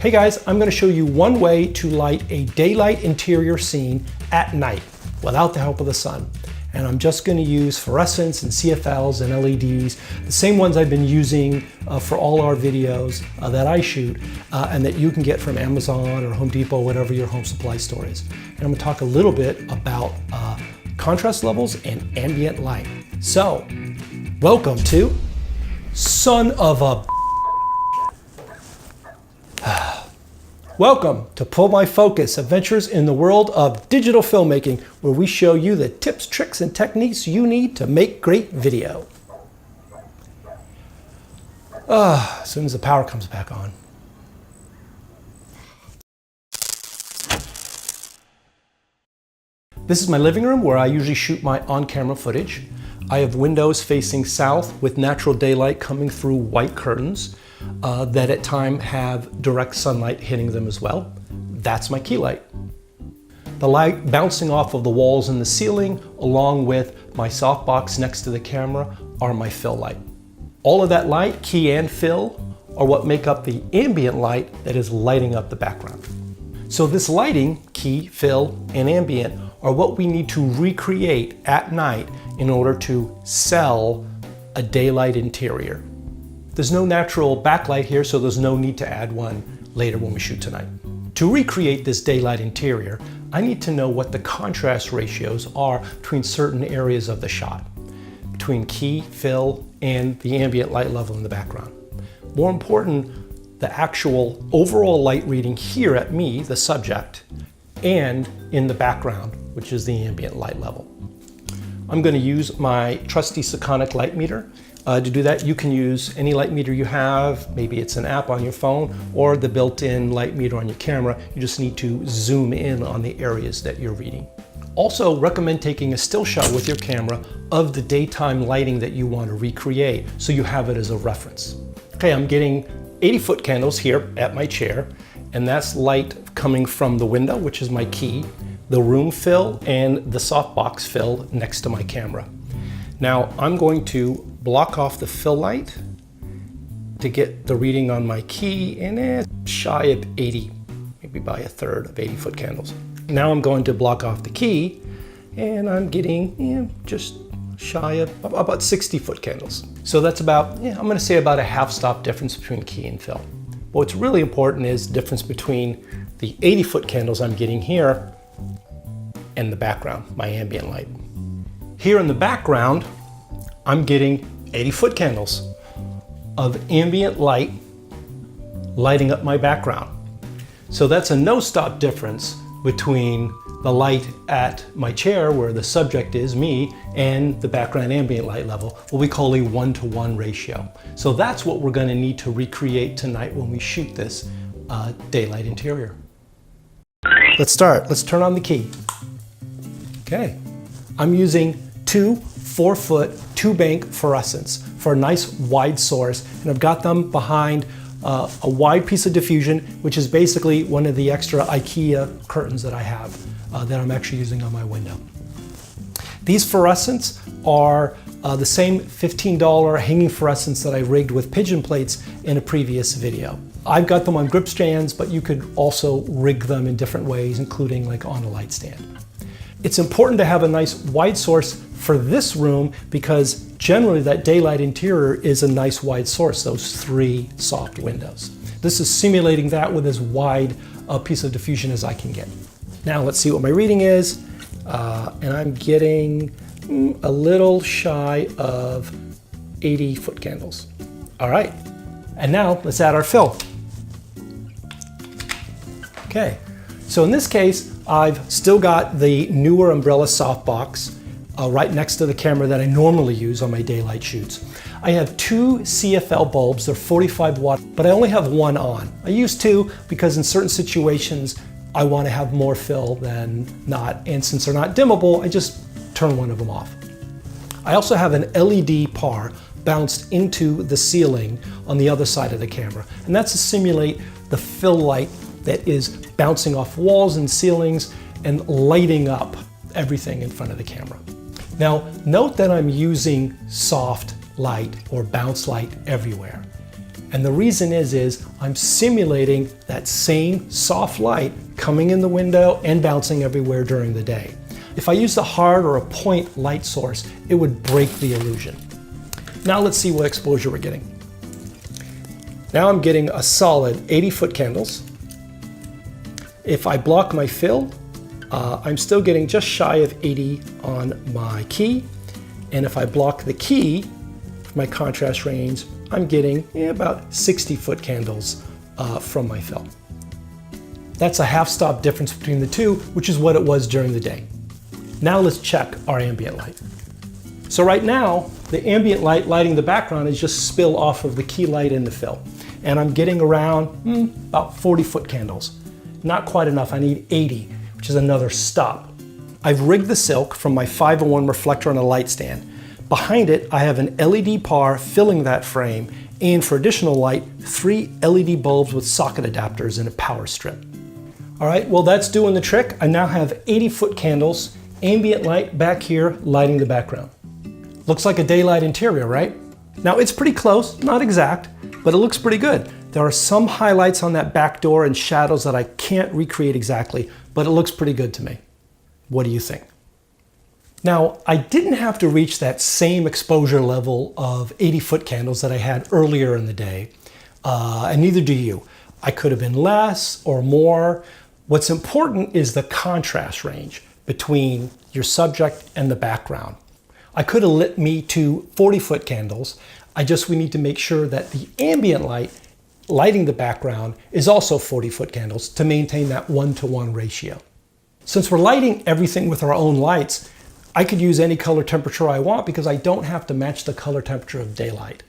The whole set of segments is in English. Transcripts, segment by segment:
Hey guys, I'm going to show you one way to light a daylight interior scene at night without the help of the sun. And I'm just going to use fluorescents and CFLs and LEDs, the same ones I've been using for all our videos that I shoot and that you can get from Amazon or Home Depot, whatever your home supply store is. And I'm going to talk a little bit about contrast levels and ambient light. So, welcome to Son of a Welcome to Pull My Focus, Adventures in the World of Digital Filmmaking, where we show you the tips, tricks, and techniques you need to make great video. As soon as the power comes back on. This is my living room where I usually shoot my on-camera footage. I have windows facing south with natural daylight coming through white curtains that at times have direct sunlight hitting them as well. That's my key light. The light bouncing off of the walls and the ceiling, along with my softbox next to the camera, are my fill light. All of that light, key and fill, are what make up the ambient light that is lighting up the background. So this lighting, key, fill, and ambient, are what we need to recreate at night in order to sell a daylight interior. There's no natural backlight here, so there's no need to add one later when we shoot tonight. To recreate this daylight interior, I need to know what the contrast ratios are between certain areas of the shot, between key, fill, and the ambient light level in the background. More important, the actual overall light reading here at me, the subject, and in the background, which is the ambient light level. I'm going to use my trusty Sekonic light meter. To do that, you can use any light meter you have. Maybe it's an app on your phone or the built-in light meter on your camera. You just need to zoom in on the areas that you're reading. Also, recommend taking a still shot with your camera of the daytime lighting that you want to recreate so you have it as a reference. Okay, I'm getting 80-foot candles here at my chair, and that's light coming from the window, which is my key, the room fill, and the softbox fill next to my camera. Now I'm going to block off the fill light to get the reading on my key, and shy of 80, maybe by a third of 80-foot candles. Now I'm going to block off the key, and I'm getting just shy of about 60-foot candles. So that's about, I'm going to say about a half stop difference between key and fill. But what's really important is the difference between the 80-foot candles I'm getting here and the background, my ambient light. Here in the background, I'm getting 80-foot candles of ambient light lighting up my background. So that's a no-stop difference between the light at my chair, where the subject is me, and the background ambient light level, what we call a 1-to-1 ratio. So that's what we're going to need to recreate tonight when we shoot this daylight interior. Let's start. Let's turn on the key. Okay, I'm using two 4-foot 2-bank fluorescents for a nice wide source, and I've got them behind a wide piece of diffusion, which is basically one of the extra IKEA curtains that I have that I'm actually using on my window. These fluorescents are the same $15 hanging fluorescents that I rigged with pigeon plates in a previous video. I've got them on grip stands, but you could also rig them in different ways, including like on a light stand. It's important to have a nice wide source for this room because generally that daylight interior is a nice wide source, those 3 soft windows. This is simulating that with as wide a piece of diffusion as I can get. Now let's see what my reading is. And I'm getting a little shy of 80-foot candles. All right, and now let's add our fill. Okay, so in this case, I've still got the newer umbrella softbox right next to the camera that I normally use on my daylight shoots. I have 2 CFL bulbs, they're 45 watt, but I only have one on. I use 2 because in certain situations I want to have more fill than not, and since they're not dimmable, I just turn one of them off. I also have an LED par bounced into the ceiling on the other side of the camera, and that's to simulate the fill light that is bouncing off walls and ceilings and lighting up everything in front of the camera. Now, note that I'm using soft light or bounce light everywhere. And the reason is I'm simulating that same soft light coming in the window and bouncing everywhere during the day. If I used a hard or a point light source, it would break the illusion. Now let's see what exposure we're getting. Now I'm getting a solid 80-foot candles. If I block my fill, I'm still getting just shy of 80 on my key. And if I block the key for my contrast range, I'm getting about 60-foot candles from my fill. That's a half stop difference between the two, which is what it was during the day. Now let's check our ambient light. So right now, the ambient light lighting the background is just spill off of the key light in the fill. And I'm getting around about 40-foot candles. Not quite enough, I need 80, which is another stop. I've rigged the silk from my 501 reflector on a light stand. Behind it, I have an LED par filling that frame, and for additional light, 3 LED bulbs with socket adapters and a power strip. All right, well that's doing the trick. I now have 80-foot candles, ambient light back here lighting the background. Looks like a daylight interior, right? Now it's pretty close, not exact, but it looks pretty good. There are some highlights on that back door and shadows that I can't recreate exactly, but it looks pretty good to me. What do you think? Now, I didn't have to reach that same exposure level of 80-foot candles that I had earlier in the day, and neither do you. I could have been less or more. What's important is the contrast range between your subject and the background. I could have lit me to 40-foot candles. We need to make sure that the ambient light lighting the background is also 40-foot candles to maintain that 1-to-1 ratio. Since we're lighting everything with our own lights, I could use any color temperature I want because I don't have to match the color temperature of daylight.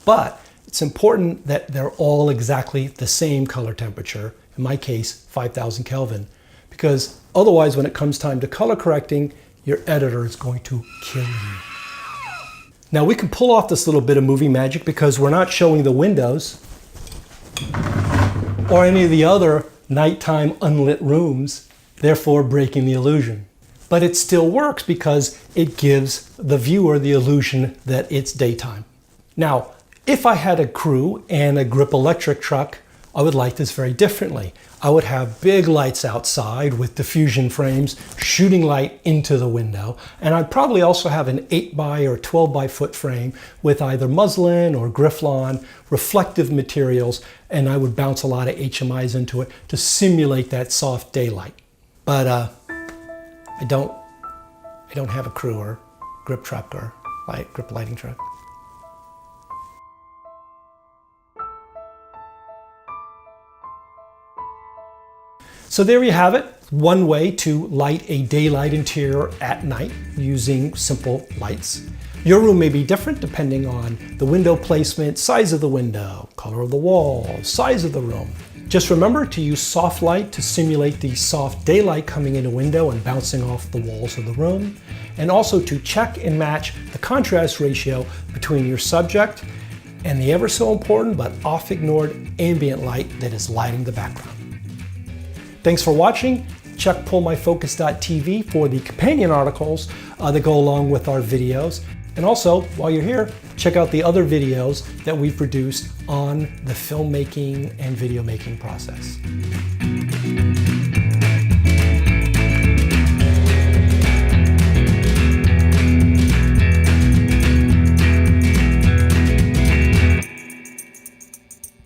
But it's important that they're all exactly the same color temperature, in my case, 5,000 Kelvin, because otherwise when it comes time to color correcting, your editor is going to kill you. Now we can pull off this little bit of movie magic because we're not showing the windows or any of the other nighttime unlit rooms, therefore breaking the illusion. But it still works because it gives the viewer the illusion that it's daytime. Now, if I had a crew and a grip electric truck, I would light this very differently. I would have big lights outside with diffusion frames shooting light into the window. And I'd probably also have an 8x or 12x foot frame with either muslin or Grifflon, reflective materials, and I would bounce a lot of HMIs into it to simulate that soft daylight. But I don't have a crew or grip truck or grip lighting truck. So there you have it, one way to light a daylight interior at night using simple lights. Your room may be different depending on the window placement, size of the window, color of the wall, size of the room. Just remember to use soft light to simulate the soft daylight coming in a window and bouncing off the walls of the room, and also to check and match the contrast ratio between your subject and the ever so important but oft ignored ambient light that is lighting the background. Thanks for watching. Check pullmyfocus.tv for the companion articles that go along with our videos. And also, while you're here, check out the other videos that we've produced on the filmmaking and video making process.